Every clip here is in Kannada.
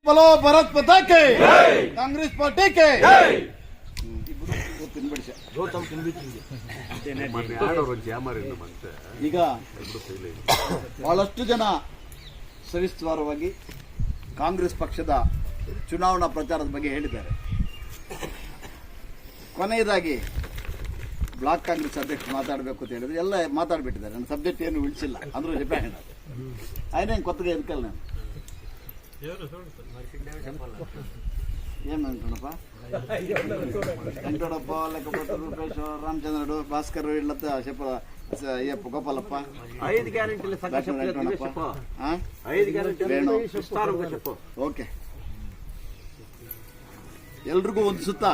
बोलो भारत माता के कांग्रेस पार्टी के ಈಗ ಬಹಳಷ್ಟು ಜನ ಸವಿಸ್ತಾರವಾಗಿ ಕಾಂಗ್ರೆಸ್ ಪಕ್ಷದ ಚುನಾವಣಾ ಪ್ರಚಾರದ ಬಗ್ಗೆ ಹೇಳಿದ್ದಾರೆ. ಕೊನೆಯದಾಗಿ ಬ್ಲಾಕ್ ಕಾಂಗ್ರೆಸ್ ಅಧ್ಯಕ್ಷ ಮಾತಾಡಬೇಕು ಅಂತ ಹೇಳಿದ್ರೆ ಎಲ್ಲ ಮಾತಾಡ್ಬಿಟ್ಟಿದ್ದಾರೆ. ನನ್ನ ಸಬ್ಜೆಕ್ಟ್ ಏನು ಉಳಿಸಿಲ್ಲ ಅಂದ್ರೂ ಡಿಪೆಂಡ್ ಆಯ್ನೇನು ಕೊತ್ತಗೆ ಇದಕ್ಕಲ್ಲ ನಾನು ಏನು ಅಂಕಣಪ್ಪ ವೆಂಕಟಪ್ಪ ಲೆಕ್ಕಪತ್ರ ರೂಪೇಶ್ ರಾಮಚಂದ್ರಡು ಭಾಸ್ಕರ್ ಇಲ್ಲತ್ತ ಶೆಪ್ಪ ಅಯ್ಯಪ್ಪ ಗೋಪಾಲಪ್ಪ 5 ಗ್ಯಾರಂಟಿ ಓಕೆ. ಎಲ್ರಿಗೂ ಒಂದು ಸುತ್ತ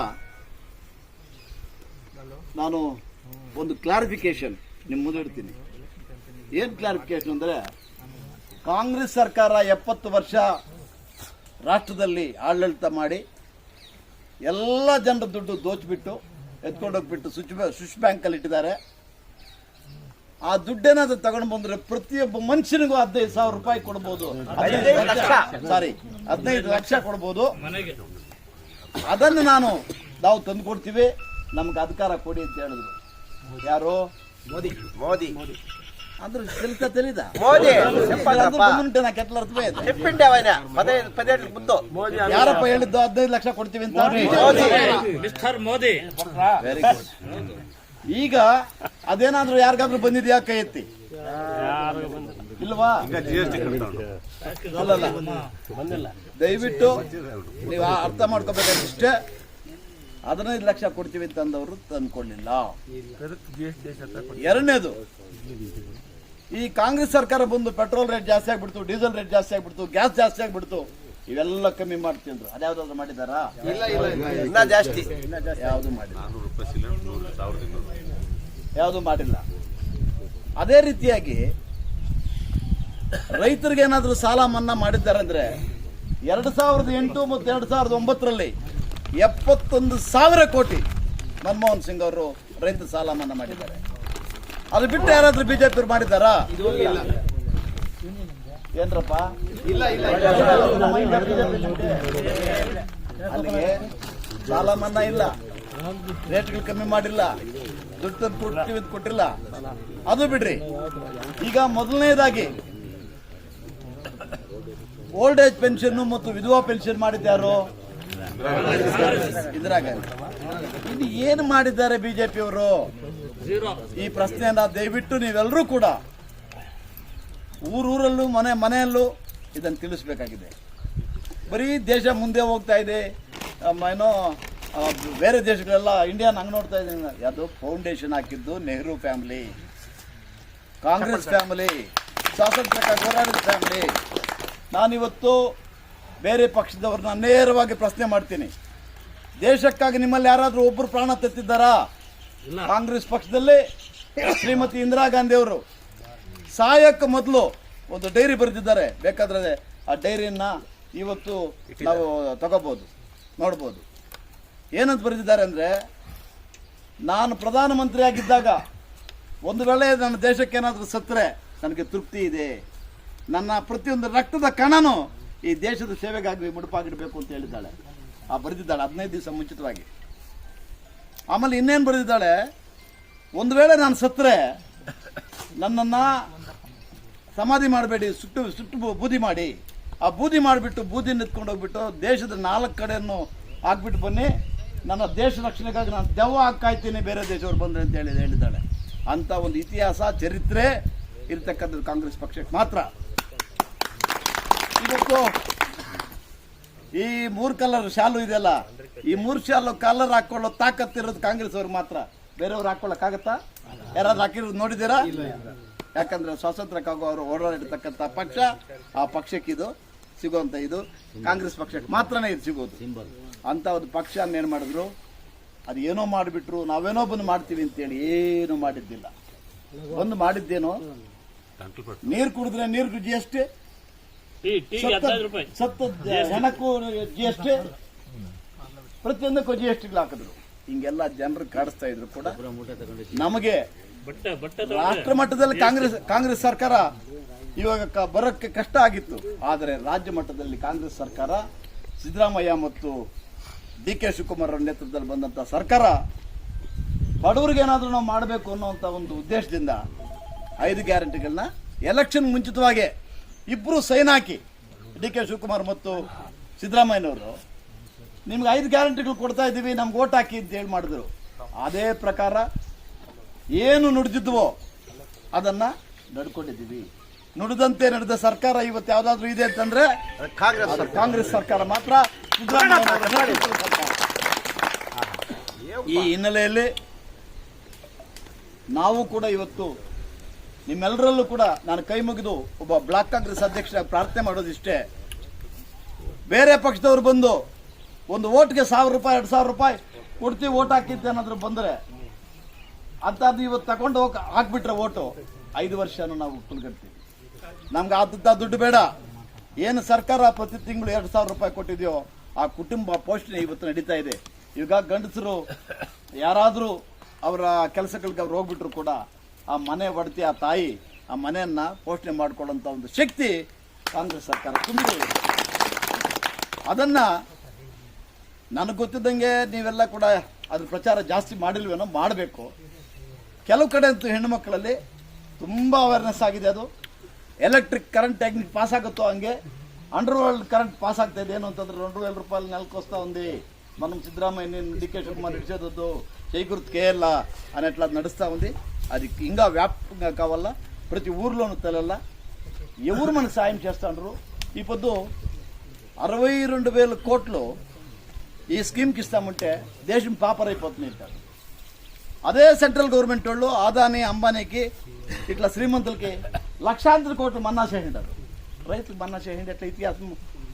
ನಾನು ಒಂದು ಕ್ಲಾರಿಫಿಕೇಶನ್ ನಿಮ್ಮ ಮುಂದೆ ಇಡ್ತೀನಿ. ಏನು ಕ್ಲಾರಿಫಿಕೇಶನ್ ಅಂದರೆ, ಕಾಂಗ್ರೆಸ್ ಸರ್ಕಾರ 70 ವರ್ಷ ರಾಷ್ಟ್ರದಲ್ಲಿ ಆಡಳಿತ ಮಾಡಿ ಎಲ್ಲ ಜನರ ದುಡ್ಡು ದೋಚಿಬಿಟ್ಟು ಎತ್ಕೊಂಡೋಗ್ಬಿಟ್ಟು ಸ್ವಿಚ್ ಬ್ಯಾಂಕಲ್ಲಿ ಇಟ್ಟಿದ್ದಾರೆ. ಆ ದುಡ್ಡೇನಾದ್ರೂ ತಗೊಂಡು ಬಂದ್ರೆ ಪ್ರತಿಯೊಬ್ಬ ಮನುಷ್ಯನಿಗೂ 15,000 ರೂಪಾಯಿ ಕೊಡ್ಬೋದು, 15 ಲಕ್ಷ ಕೊಡ್ಬೋದು. ಅದನ್ನು ನಾವು ತಂದು ಕೊಡ್ತೀವಿ, ನಮ್ಗೆ ಅಧಿಕಾರ ಕೊಡಿ ಅಂತ ಹೇಳಿದ್ರು. ಯಾರು? ಮೋದಿ ಅಂದ್ರೆ తెలుసా తెలీదా? ಯಾರಪ್ಪ ಹೇಳಿದ್ದು 15 ಲಕ್ಷ ಕೊಡ್ತೀವಿ ಅಂತ? ಮೋದಿ. Very good. ಈಗ ಅದೇನಾದ್ರೂ ಯಾರಿಗಾದ್ರೂ ಬಂದಿದ್ಯಾ? ಕೈ ಎತ್ತಿ. ಇಲ್ವಾ? ಅಲ್ಲಲ್ಲ, ದಯವಿಟ್ಟು ನೀವು ಅರ್ಥ ಮಾಡ್ಕೋಬೇಕಾಗಿಷ್ಟೇ. 15 ಲಕ್ಷ ಕೊಡ್ತೀವಿ ಅಂತಂದವರು ತಂದ್ಕೊಳ್ಳಿಲ್ಲ. ಎರಡನೇದು, ಈ ಕಾಂಗ್ರೆಸ್ ಸರ್ಕಾರ ಬಂದು ಪೆಟ್ರೋಲ್ ರೇಟ್ ಜಾಸ್ತಿ ಆಗ್ಬಿಡ್ತು, ಡೀಸೆಲ್ ರೇಟ್ ಜಾಸ್ತಿ ಆಗ್ಬಿಡ್ತು, ಗ್ಯಾಸ್ ಜಾಸ್ತಿ ಆಗ್ಬಿಡ್ತು, ಇವೆಲ್ಲ ಕಮ್ಮಿ ಮಾಡ್ತಿದ್ರು. ಅದ್ಯಾವ್ದಾದ್ರು ಮಾಡಿದಾರಾ? ಜಾಸ್ತಿ ಯಾವುದು ಮಾಡಿಲ್ಲ. ಅದೇ ರೀತಿಯಾಗಿ ರೈತರಿಗೆ ಏನಾದ್ರೂ ಸಾಲ ಮನ್ನಾ ಮಾಡಿದ್ದಾರೆ ಅಂದ್ರೆ 2008 ಮತ್ತು 2009ರಲ್ಲಿ 71,000 ಕೋಟಿ ಮನಮೋಹನ್ ಸಿಂಗ್ ಅವರು ರೈತರ ಸಾಲ ಮನ್ನಾ ಮಾಡಿದ್ದಾರೆ. ಅದು ಬಿಟ್ಟು ಯಾರಾದ್ರೂ ಬಿಜೆಪಿ ಮಾಡಿದಾರಾ? ಏನ್ರಪ್ಪ? ಅಲ್ಲಿಗೆ ಸಾಲ ಮನ್ನಾ ಇಲ್ಲ, ರೇಟ್ಗಳು ಕಮ್ಮಿ ಮಾಡಿಲ್ಲ, ದುಡ್ಡು ಕೊಟ್ಟಿಲ್ಲ. ಅದು ಬಿಡ್ರಿ. ಈಗ ಮೊದಲನೇದಾಗಿ ಓಲ್ಡ್ ಏಜ್ ಪೆನ್ಷನ್ ಮತ್ತು ವಿಧವಾ ಪೆನ್ಷನ್ ಮಾಡಿದ್ದಾರೋ? ಇಂದಿರಾ ಗಾಂಧಿ. ಇನ್ನು ಏನು ಮಾಡಿದ್ದಾರೆ ಬಿಜೆಪಿಯವರು? ಈ ಪ್ರಶ್ನೆಯನ್ನ ದಯವಿಟ್ಟು ನೀವೆಲ್ಲರೂ ಕೂಡ ಊರೂರಲ್ಲೂ ಮನೆಯಲ್ಲೂ ಇದನ್ನು ತಿಳಿಸ್ಬೇಕಾಗಿದೆ. ಬರೀ ದೇಶ ಮುಂದೆ ಹೋಗ್ತಾ ಇದೆ, ಏನೋ ಬೇರೆ ದೇಶಗಳೆಲ್ಲ ಇಂಡಿಯಾನ ಹಂಗೆ ನೋಡ್ತಾ ಇದ್ದೀನಿ. ಅದು ಫೌಂಡೇಶನ್ ಹಾಕಿದ್ದು ನೆಹರು ಫ್ಯಾಮಿಲಿ, ಕಾಂಗ್ರೆಸ್ ಫ್ಯಾಮಿಲಿ, ಸ್ವಾತಂತ್ರ್ಯಕ್ಕಾಗಿ ಹೋರಾಡಿದ ಫ್ಯಾಮಿಲಿ. ನಾನಿವತ್ತು ಬೇರೆ ಪಕ್ಷದವ್ರನ್ನ ನೇರವಾಗಿ ಪ್ರಶ್ನೆ ಮಾಡ್ತೀನಿ. ದೇಶಕ್ಕಾಗಿ ನಿಮ್ಮಲ್ಲಿ ಯಾರಾದರೂ ಒಬ್ಬರು ಪ್ರಾಣ ತೆತ್ತಿದ್ದಾರಾ? ಕಾಂಗ್ರೆಸ್ ಪಕ್ಷದಲ್ಲಿ ಶ್ರೀಮತಿ ಇಂದಿರಾ ಗಾಂಧಿ ಅವರು ಸಾಯಕ್ಕೆ ಮೊದಲು ಒಂದು ಡೈರಿ ಬರೆದಿದ್ದಾರೆ. ಬೇಕಾದ್ರೆ ಆ ಡೈರಿಯನ್ನ ಇವತ್ತು ನಾವು ತಗೋಬಹುದು, ನೋಡ್ಬೋದು. ಏನಂತ ಬರೆದಿದ್ದಾರೆ ಅಂದರೆ, ನಾನು ಪ್ರಧಾನಮಂತ್ರಿ ಆಗಿದ್ದಾಗ ಒಂದು ವೇಳೆ ನನ್ನ ದೇಶಕ್ಕೆ ಏನಾದರೂ ಸತ್ತರೆ ನನಗೆ ತೃಪ್ತಿ ಇದೆ. ನನ್ನ ಪ್ರತಿಯೊಂದು ರಕ್ತದ ಕಣನು ಈ ದೇಶದ ಸೇವೆಗಾಗಿ ಮುಡುಪಾಗಿಡಬೇಕು ಅಂತ ಹೇಳಿದ್ದಾಳೆ. ಬರೆದಿದ್ದಾಳೆ 15 ದಿವಸ ಮುಂಚಿತವಾಗಿ. ಆಮೇಲೆ ಇನ್ನೇನು ಬರೆದಿದ್ದಾಳೆ, ಒಂದು ವೇಳೆ ನಾನು ಸತ್ತರೆ ನನ್ನನ್ನು ಸಮಾಧಿ ಮಾಡಬೇಡಿ, ಸುಟ್ಟು ಬೂದಿ ಮಾಡಿ, ಆ ಬೂದಿ ಮಾಡಿಬಿಟ್ಟು ಬೂದಿನ ಎತ್ಕೊಂಡು ಹೋಗ್ಬಿಟ್ಟು ದೇಶದ 4 ಕಡೆಯನ್ನು ಹಾಕ್ಬಿಟ್ಟು ಬನ್ನಿ, ನನ್ನ ದೇಶ ರಕ್ಷಣೆಗಾಗಿ ನಾನು ದೆವ್ವ ಹಾಕಾಯ್ತೀನಿ ಬೇರೆ ದೇಶವ್ರು ಬಂದ್ರೆ ಅಂತ ಹೇಳಿದ್ದಾಳೆ. ಅಂತ ಒಂದು ಇತಿಹಾಸ, ಚರಿತ್ರೆ ಇರ್ತಕ್ಕಂಥದ್ದು ಕಾಂಗ್ರೆಸ್ ಪಕ್ಷಕ್ಕೆ ಮಾತ್ರ. ಇವತ್ತು ಈ 3 ಕಲರ್ ಶಾಲು ಇದೆಯಲ್ಲ, ಈ 3 ಶಾಲು ಕಲರ್ ಹಾಕೊಳ್ಳೋ ತಾಕತ್ತಿರೋದು ಕಾಂಗ್ರೆಸ್ ಅವ್ರಿಗೆ ಮಾತ್ರ. ಬೇರೆಯವ್ರು ಹಾಕೊಳ್ಳೋಕ್ಕಾಗತ್ತಾ? ಯಾರಾದ್ರೂ ಹಾಕಿರೋದು ನೋಡಿದ್ದೀರಾ? ಯಾಕಂದ್ರೆ ಸ್ವಾತಂತ್ರ್ಯಕ್ಕಾಗಿ ಅವರು ಓಡಾಡಿರ್ತಕ್ಕಂಥ ಪಕ್ಷ, ಆ ಪಕ್ಷಕ್ಕೆ ಇದು ಸಿಗುವಂತ, ಇದು ಕಾಂಗ್ರೆಸ್ ಪಕ್ಷಕ್ಕೆ ಮಾತ್ರನೇ ಇದು ಸಿಗೋದು. ಅಂತ ಒಂದು ಪಕ್ಷ ಏನು ಮಾಡಿದ್ರು, ಅದು ಏನೋ ಮಾಡಿಬಿಟ್ರು, ನಾವೇನೋ ಬಂದು ಮಾಡ್ತೀವಿ ಅಂತೇಳಿ ಏನು ಮಾಡಿದ್ದಿಲ್ಲ. ಒಂದು ಮಾಡಿದ್ದೇನೋ, ನೀರು ಕುಡಿದ್ರೆ ನೀರಿಗೂ GST, ಸತ್ತ ಜನಕ್ಕೂ GST, ಪ್ರತಿಯೊಂದಕ್ಕೂ GSTಗಳು ಹಾಕಿದ್ರು. ಹಿಂಗೆಲ್ಲ ಜನರು ಕಾಡಿಸ್ತಾ ಇದ್ರು ಕೂಡ ನಮಗೆ ರಾಷ್ಟ್ರ ಮಟ್ಟದಲ್ಲಿ ಕಾಂಗ್ರೆಸ್ ಸರ್ಕಾರ ಇವಾಗ ಬರೋಕ್ಕೆ ಕಷ್ಟ ಆಗಿತ್ತು. ಆದರೆ ರಾಜ್ಯ ಮಟ್ಟದಲ್ಲಿ ಕಾಂಗ್ರೆಸ್ ಸರ್ಕಾರ, ಸಿದ್ದರಾಮಯ್ಯ ಮತ್ತು DK ಶಿವಕುಮಾರ್ ಅವರ ನೇತೃತ್ವದಲ್ಲಿ ಬಂದಂಥ ಸರ್ಕಾರ ಬಡವರಿಗೇನಾದರೂ ನಾವು ಮಾಡಬೇಕು ಅನ್ನೋಂಥ ಒಂದು ಉದ್ದೇಶದಿಂದ 5 ಗ್ಯಾರಂಟಿಗಳನ್ನ ಎಲೆಕ್ಷನ್ ಮುಂಚಿತವಾಗೇ ಇಬ್ಬರು ಸೈನ್ ಹಾಕಿ DK ಶಿವಕುಮಾರ್ ಮತ್ತು ಸಿದ್ದರಾಮಯ್ಯನವರು ನಿಮ್ಗೆ 5 ಗ್ಯಾರಂಟಿಗಳು ಕೊಡ್ತಾ ಇದ್ದೀವಿ, ನಮ್ಗೆ ಓಟ್ ಹಾಕಿ ಅಂತ ಹೇಳಿ ಮಾಡಿದ್ರು. ಅದೇ ಪ್ರಕಾರ ಏನು ನುಡಿದಿದ್ವೋ ಅದನ್ನ ನಡ್ಕೊಂಡಿದ್ದೀವಿ. ನುಡಿದಂತೆ ನಡೆದ ಸರ್ಕಾರ ಇವತ್ತು ಯಾವ್ದಾದ್ರು ಇದೆ ಅಂತಂದ್ರೆ ಕಾಂಗ್ರೆಸ್ ಸರ್ಕಾರ ಮಾತ್ರ. ಈ ಹಿನ್ನೆಲೆಯಲ್ಲಿ ನಾವು ಕೂಡ ಇವತ್ತು ನಿಮ್ಮೆಲ್ಲರಲ್ಲೂ ಕೂಡ ನಾನು ಕೈ ಮುಗಿದು ಒಬ್ಬ ಬ್ಲಾಕ್ ಕಾಂಗ್ರೆಸ್ ಅಧ್ಯಕ್ಷ ಪ್ರಾರ್ಥನೆ ಮಾಡೋದಿಷ್ಟೇ, ಬೇರೆ ಪಕ್ಷದವ್ರು ಬಂದು ಒಂದು ಓಟ್ಗೆ 1000 ರೂಪಾಯಿ 2000 ರೂಪಾಯಿ ಕೊಡ್ತೀವಿ ಓಟ್ ಹಾಕಿದ್ದೆ ಏನಾದ್ರು ಬಂದರೆ ಅಂಥದ್ದು ಇವತ್ತು ತಗೊಂಡು ಹೋಗಿ ಹಾಕ್ಬಿಟ್ರೆ ಓಟು 5 ವರ್ಷನೂ ನಾವು ಕುಲ್ಗಡ್ತೀವಿ. ನಮ್ಗೆ ಆದಂಥ ದುಡ್ಡು ಬೇಡ. ಏನು ಸರ್ಕಾರ ಪ್ರತಿ ತಿಂಗಳು 2000 ರೂಪಾಯಿ ಕೊಟ್ಟಿದೆಯೋ ಆ ಕುಟುಂಬ ಪೋಷಣೆ ಇವತ್ತು ನಡೀತಾ ಇದೆ. ಈಗ ಗಂಡಸರು ಯಾರಾದರೂ ಅವರ ಕೆಲಸಗಳಿಗೆ ಅವ್ರು ಹೋಗ್ಬಿಟ್ರು ಕೂಡ ಆ ಮನೆ ಒಡತಿ ಆ ತಾಯಿ ಆ ಮನೆಯನ್ನ ಪೋಷಣೆ ಮಾಡಿಕೊಳ್ಳುವಂಥ ಒಂದು ಶಕ್ತಿ ಕಾಂಗ್ರೆಸ್ ಸರ್ಕಾರ ತುಂಬಿದೆ. ಅದನ್ನು ನನಗೆ ಗೊತ್ತಿದ್ದಂಗೆ ನೀವೆಲ್ಲ ಕೂಡ ಅದ್ರ ಪ್ರಚಾರ ಜಾಸ್ತಿ ಮಾಡಿಲ್ವೇನೋ, ಮಾಡಬೇಕು. ಕೆಲವು ಕಡೆ ಅಂತೂ ಹೆಣ್ಣು ಮಕ್ಕಳಲ್ಲಿ ತುಂಬ ಅವೇರ್ನೆಸ್ ಆಗಿದೆ. ಅದು ಎಲೆಕ್ಟ್ರಿಕ್ ಕರೆಂಟ್ ಟೆಕ್ನಿಕ್ ಪಾಸ್ ಆಗುತ್ತೋ ಹಂಗೆ ಅಂಡರ್ವರ್ಲ್ಡ್ ಕರೆಂಟ್ ಪಾಸ್ ಆಗ್ತಾ ಇದೆ. ಏನು ಅಂತಂದ್ರೆ 2,000 ರೂಪಾಯಿ ನೆಲಕ್ಕೋಸ್ತಾ ఉంది. మనం సిద్ధరామయ్య DK శివకుమార్ ఇచ్చేదొద్దు చేయకూడదు అనేట్లా నడుస్తూ ఉంది. అది ఇంకా వ్యాపకంగా కావాలా, ప్రతి ఊర్లోనూ తెలల్లా. ఎవరు మనకు సాయం చేస్తాండ్రు? ఈ పొద్దు 62,000 కోట్లు ఈ స్కీమ్కి ఇస్తామంటే దేశం పాపరైపోతుంది. అదే సెంట్రల్ గవర్నమెంట్ వాళ్ళు ఆదాని అంబానీకి ఇట్లా శ్రీమంతులకి లక్షాంతర కోట్లు మన్నా చేసిండారు. రైతులకు మన్నా చేసిండి అట్లా ఇతిహాసం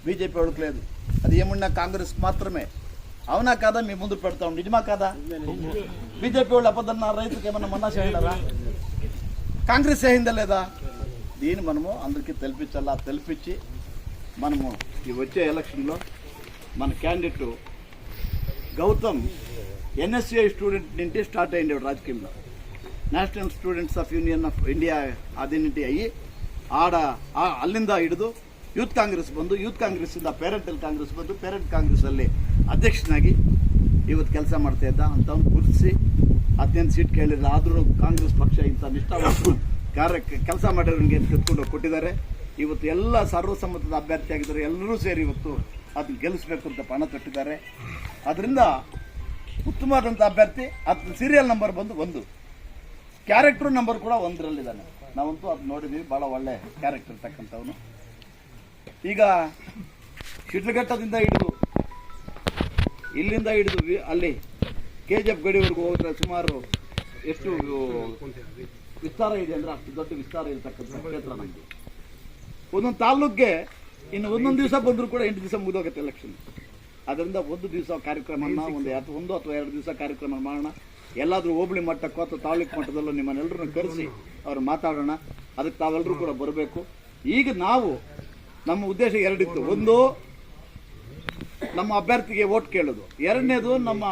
బీజేపీ వాళ్ళకి లేదు. అది ఏమున్నా కాంగ్రెస్ మాత్రమే. అవునా కాదా? మీ ముందు పెడతాం. నిజమా కాదా? బీజేపీ వాళ్ళు అబద్ధన్న రైతులకు ఏమన్నా మన్నా చేయండారా? కాంగ్రెస్ చేయిందా లేదా? దీన్ని మనము అందరికీ తెలిపించాలా. తెలిపించి మనము ఈ వచ్చే ఎలక్షన్లో మన క్యాండిడేట్ గౌతమ్ NSCI స్టూడెంట్ నుండి స్టార్ట్ అయ్యింది రాజకీయంలో. National students of union of India ಅದಿನಿಟಿ ಅಯ್ಯಿ ಅಲ್ಲಿಂದ ಹಿಡಿದು ಯೂತ್ ಕಾಂಗ್ರೆಸ್ ಬಂದು, ಯೂತ್ ಕಾಂಗ್ರೆಸ್ಸಿಂದ ಪೇರೆಂಟಲ್ ಕಾಂಗ್ರೆಸ್ ಬಂದು, ಪೇರೆಂಟ್ ಕಾಂಗ್ರೆಸ್ಸಲ್ಲಿ ಅಧ್ಯಕ್ಷನಾಗಿ ಇವತ್ತು ಕೆಲಸ ಮಾಡ್ತಾ ಇದ್ದ ಅಂಥವ್ನು ಗುರುತಿಸಿ 15 ಸೀಟ್ ಕೇಳಿಲ್ಲ. ಆದರೂ ಕಾಂಗ್ರೆಸ್ ಪಕ್ಷ ಇಂಥ ನಿಷ್ಠಾವಂತರು ಕೆಲಸ ಮಾಡಿರೋರಿಗೆ ತೆಗೆದುಕೊಂಡು ಕೊಟ್ಟಿದ್ದಾರೆ. ಇವತ್ತು ಎಲ್ಲ ಸರ್ವಸಮ್ಮತದ ಅಭ್ಯರ್ಥಿ ಆಗಿದ್ದಾರೆ. ಎಲ್ಲರೂ ಸೇರಿ ಇವತ್ತು ಅದನ್ನು ಗೆಲ್ಲಿಸಬೇಕು ಅಂತ ಪಣ ತೊಟ್ಟಿದ್ದಾರೆ. ಅದರಿಂದ ಉತ್ತಮವಾದಂಥ ಅಭ್ಯರ್ಥಿ. ಅದು ಸೀರಿಯಲ್ ನಂಬರ್ ಬಂದು 1, ಕ್ಯಾರೆಕ್ಟರ್ ನಂಬರ್ ಕೂಡ 1ರಲ್ಲಿದ್ದಾನೆ. ನಾವಂತೂ ಅದು ನೋಡಿದ್ದೀವಿ, ಭಾಳ ಒಳ್ಳೆ ಕ್ಯಾರೆಕ್ಟರ್ ಇರ್ತಕ್ಕಂಥವನು. ಈಗ ಶಿಡ್ಲಘಟ್ಟದಿಂದ ಹಿಡಿದು ಇಲ್ಲಿಂದ ಹಿಡಿದು ಅಲ್ಲಿ KGF ಗಡಿವರೆಗೂ ಹೋದ್ರೆ ಸುಮಾರು ಎಷ್ಟು ವಿಸ್ತಾರ ಇದೆ ಅಂದರೆ ಅಷ್ಟು ದೊಡ್ಡ ವಿಸ್ತಾರ ಇರತಕ್ಕಂಥ ಕ್ಷೇತ್ರ ನಮಗೆ. ಒಂದೊಂದು ತಾಲೂಕಿಗೆ ಇನ್ನು ಒಂದೊಂದು ದಿವಸ ಬಂದರೂ ಕೂಡ 8 ದಿವಸ ಮುಗಿದೋಗುತ್ತೆ ಎಲೆಕ್ಷನ್. ಅದರಿಂದ ಒಂದು ದಿವಸ ಕಾರ್ಯಕ್ರಮನ ಒಂದು ಅಥವಾ 2 ದಿವಸ ಕಾರ್ಯಕ್ರಮ ಮಾಡೋಣ. ಎಲ್ಲಾದರೂ ಹೋಬಳಿ ಮಟ್ಟಕ್ಕೋ ಅಥವಾ ತಾಲೂಕು ಮಟ್ಟದಲ್ಲೂ ನಿಮ್ಮನ್ನೆಲ್ಲರನ್ನು ಕರೆಸಿ ಅವ್ರು ಮಾತಾಡೋಣ. ಅದಕ್ಕೆ ತಾವೆಲ್ಲರೂ ಕೂಡ ಬರಬೇಕು. ಈಗ ನಾವು ನಮ್ಮ ಉದ್ದೇಶ 2 ಇತ್ತು. ಒಂದು, ನಮ್ಮ ಅಭ್ಯರ್ಥಿಗೆ ವೋಟ್ ಕೇಳೋದು. 2ನೇದು, ನಮ್ಮ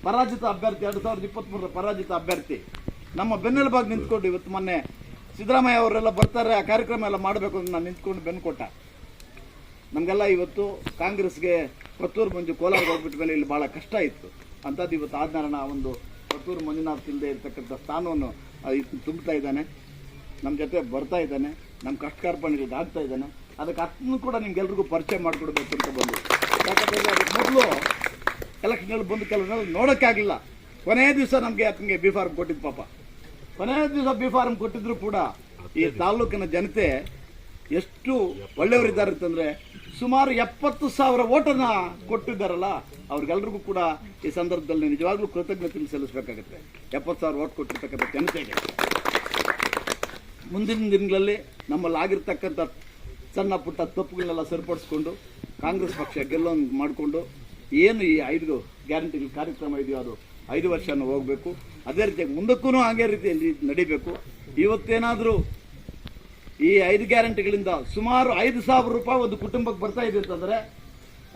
ಪರಾಜಿತ ಅಭ್ಯರ್ಥಿ 2023 ಪರಾಜಿತ ಅಭ್ಯರ್ಥಿ ನಮ್ಮ ಬೆನ್ನೆಲುಬಾಗಿ ನಿಂತ್ಕೊಂಡು ಇವತ್ತು ಮೊನ್ನೆ ಸಿದ್ದರಾಮಯ್ಯ ಅವರೆಲ್ಲ ಬರ್ತಾರೆ, ಆ ಕಾರ್ಯಕ್ರಮ ಎಲ್ಲ ಮಾಡಬೇಕು ಅಂತ ನಾನು ನಿಂತ್ಕೊಂಡು ಬೆನ್ನು ಕೊಟ್ಟ. ನಮಗೆಲ್ಲ ಇವತ್ತು ಕಾಂಗ್ರೆಸ್ಗೆ ಪತ್ತೂರು ಮಂಜು ಕೋಲಾರ ಹೋಗ್ಬಿಟ್ಟ ಮೇಲೆ ಇಲ್ಲಿ ಭಾಳ ಕಷ್ಟ ಇತ್ತು. ಅಂಥದ್ದು ಇವತ್ತು ಆದ್ನಾರಾಯಣ ಒಂದು ಪತ್ತೂರು ಮಂಜುನಾಥ್ ಇಲ್ಲದೆ ಇರ್ತಕ್ಕಂಥ ಸ್ಥಾನವನ್ನು ತುಂಬುತ್ತಾ ಇದ್ದಾನೆ. ನಮ್ಮ ಜೊತೆ ಬರ್ತಾ ಇದ್ದಾನೆ. ನಮ್ಮ ಕಷ್ಟ ಕಾರ್ಪಣ್ಯಗಳಿಗೆ ಆಗ್ತಾ ಇದ್ದಾನೆ. ಅದಕ್ಕೆ ಅಷ್ಟನ್ನು ಕೂಡ ನಿಮ್ಗೆಲ್ರಿಗೂ ಪರಿಚಯ ಮಾಡಿಕೊಡ್ಬೇಕು ಅಂತ ಬಂದು. ಯಾಕಂದರೆ ಅದಕ್ಕೆ ಮೊದಲು ಎಲೆಕ್ಷನಲ್ಲಿ ಬಂದು ಕೆಲವನ್ನೆಲ್ಲ ನೋಡೋಕ್ಕಾಗಲಿಲ್ಲ. ಕೊನೆಯ ದಿವಸ ನಮಗೆ ಆತನಿಗೆ ಬಿ ಫಾರ್ಮ್ ಕೊಟ್ಟಿದ್ದು ಪಾಪ. ಕೊನೆಯ ದಿವಸ ಬಿ ಫಾರ್ಮ್ ಕೊಟ್ಟಿದ್ರು ಕೂಡ ಈ ತಾಲೂಕಿನ ಜನತೆ ಎಷ್ಟು ಒಳ್ಳೆಯವರಿದ್ದಾರೆ ಅಂತಂದರೆ ಸುಮಾರು 70,000 ಓಟನ್ನು ಕೊಟ್ಟಿದ್ದಾರಲ್ಲ, ಅವ್ರಿಗೆಲ್ರಿಗೂ ಕೂಡ ಈ ಸಂದರ್ಭದಲ್ಲಿ ನಿಜವಾಗ್ಲೂ ಕೃತಜ್ಞತೆ ಸಲ್ಲಿಸಬೇಕಾಗುತ್ತೆ. 70,000 ಓಟ್ ಕೊಟ್ಟಿರ್ತಕ್ಕಂಥ ಜನತೆಗೆ ಮುಂದಿನ ದಿನಗಳಲ್ಲಿ ನಮ್ಮಲ್ಲಿ ಆಗಿರ್ತಕ್ಕಂಥ ಸಣ್ಣ ಪುಟ್ಟ ತಪ್ಪುಗಳನ್ನೆಲ್ಲ ಸರಿಪಡಿಸ್ಕೊಂಡು ಕಾಂಗ್ರೆಸ್ ಪಕ್ಷ ಗೆಲ್ಲೋಂಗೆ ಮಾಡಿಕೊಂಡು ಏನು ಈ 5 ಗ್ಯಾರಂಟಿಗಳ ಕಾರ್ಯಕ್ರಮ ಇದೆಯೋ ಅದು 5 ವರ್ಷನೂ ಹೋಗಬೇಕು. ಅದೇ ರೀತಿಯಾಗಿ ಮುಂದಕ್ಕೂ ಹಾಗೆ ರೀತಿಯಲ್ಲಿ ನಡಿಬೇಕು. ಇವತ್ತೇನಾದರೂ ಈ 5 ಗ್ಯಾರಂಟಿಗಳಿಂದ ಸುಮಾರು 5,000 ರೂಪಾಯಿ ಒಂದು ಕುಟುಂಬಕ್ಕೆ ಬರ್ತಾ ಇದೆ ಅಂತಂದರೆ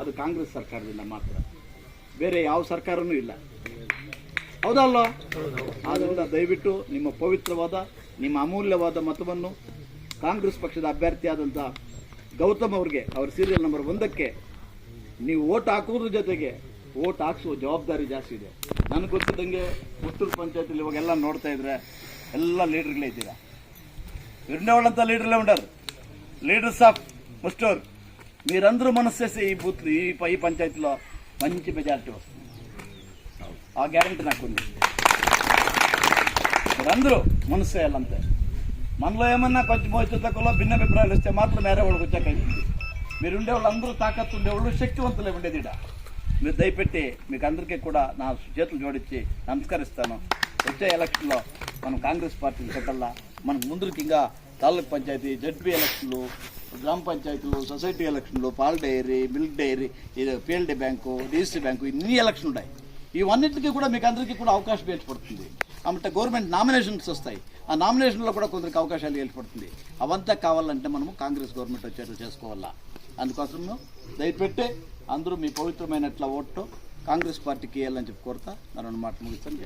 ಅದು ಕಾಂಗ್ರೆಸ್ ಸರ್ಕಾರದಿಂದ ಮಾತ್ರ, ಬೇರೆ ಯಾವ ಸರ್ಕಾರನೂ ಇಲ್ಲ. ಹೌದಲ್ಲ? ಆದ್ದರಿಂದ ದಯವಿಟ್ಟು ನಿಮ್ಮ ಪವಿತ್ರವಾದ, ನಿಮ್ಮ ಅಮೂಲ್ಯವಾದ ಮತವನ್ನು ಕಾಂಗ್ರೆಸ್ ಪಕ್ಷದ ಅಭ್ಯರ್ಥಿಯಾದಂಥ ಗೌತಮ್ ಅವ್ರಿಗೆ ಅವ್ರ ಸೀರಿಯಲ್ ನಂಬರ್ 1ಕ್ಕೆ ನೀವು ಓಟ್ ಹಾಕೋದ್ರ ಜೊತೆಗೆ ಓಟ್ ಹಾಕ್ಸುವ ಜವಾಬ್ದಾರಿ ಜಾಸ್ತಿ ಇದೆ. ನನಗೆ ಗೊತ್ತಿದ್ದಂಗೆ ಮುತ್ತೂರು ಪಂಚಾಯತಿಲಿ ಇವಾಗೆಲ್ಲ ನೋಡ್ತಾ ಇದ್ರೆ ಎಲ್ಲ ಲೀಡರ್ಗಳೇ ಇದ್ದೀರಾ. విరుండేవాళ్ళంత లీడర్లే ఉంటారు. లీడర్స్ ఆఫ్ ముస్టూర్ మీరందరూ మనసు చేసి ఈ బూత్ ఈ పంచాయతీలో మంచి మెజారిటీ వస్తుంది. ఆ గ్యారంటీ నాకుంది. మీరందరూ మనసు చేయాలంతే. మనలో ఏమన్నా కొంచెం తక్కువలో భిన్నాభిప్రాయాలు వస్తే మాత్రం వేరే వాళ్ళకి వచ్చాక మీరుండే వాళ్ళందరూ తాకత్తు ఉండేవాళ్ళు, శక్తివంతులే ఉండేది. మీరు దయపెట్టి మీకు అందరికీ కూడా నా చేతులు జోడించి నమస్కరిస్తాను. వచ్చే ఎలక్షన్లో మనం కాంగ్రెస్ పార్టీని పెట్టాలా. మనకు ముందుకు ఇంకా తాలూకు పంచాయతీ, జడ్పీ ఎలక్షన్లు, గ్రామ పంచాయతీలు, సొసైటీ ఎలక్షన్లు, పాల్ dairy, milk dairy, PLD bank, DSC bank, ఇన్ని ఎలక్షన్లు ఉన్నాయి. ఇవన్నిటికీ కూడా మీకు అందరికీ కూడా అవకాశం ఏర్పడుతుంది. అంటే గవర్నమెంట్ నామినేషన్స్ వస్తాయి. ఆ నామినేషన్లో కూడా కొందరికి అవకాశాలు ఏర్పడుతుంది. అవంతా కావాలంటే మనము కాంగ్రెస్ గవర్నమెంట్ వచ్చేట్లు చేసుకోవాలా. అందుకోసం దయపెట్టి అందరూ మీ పవిత్రమైనట్ల ఓటు కాంగ్రెస్ పార్టీకి వేయాలని చెప్పి కోరుతా. నన్ను మాట ముగిస్తాను.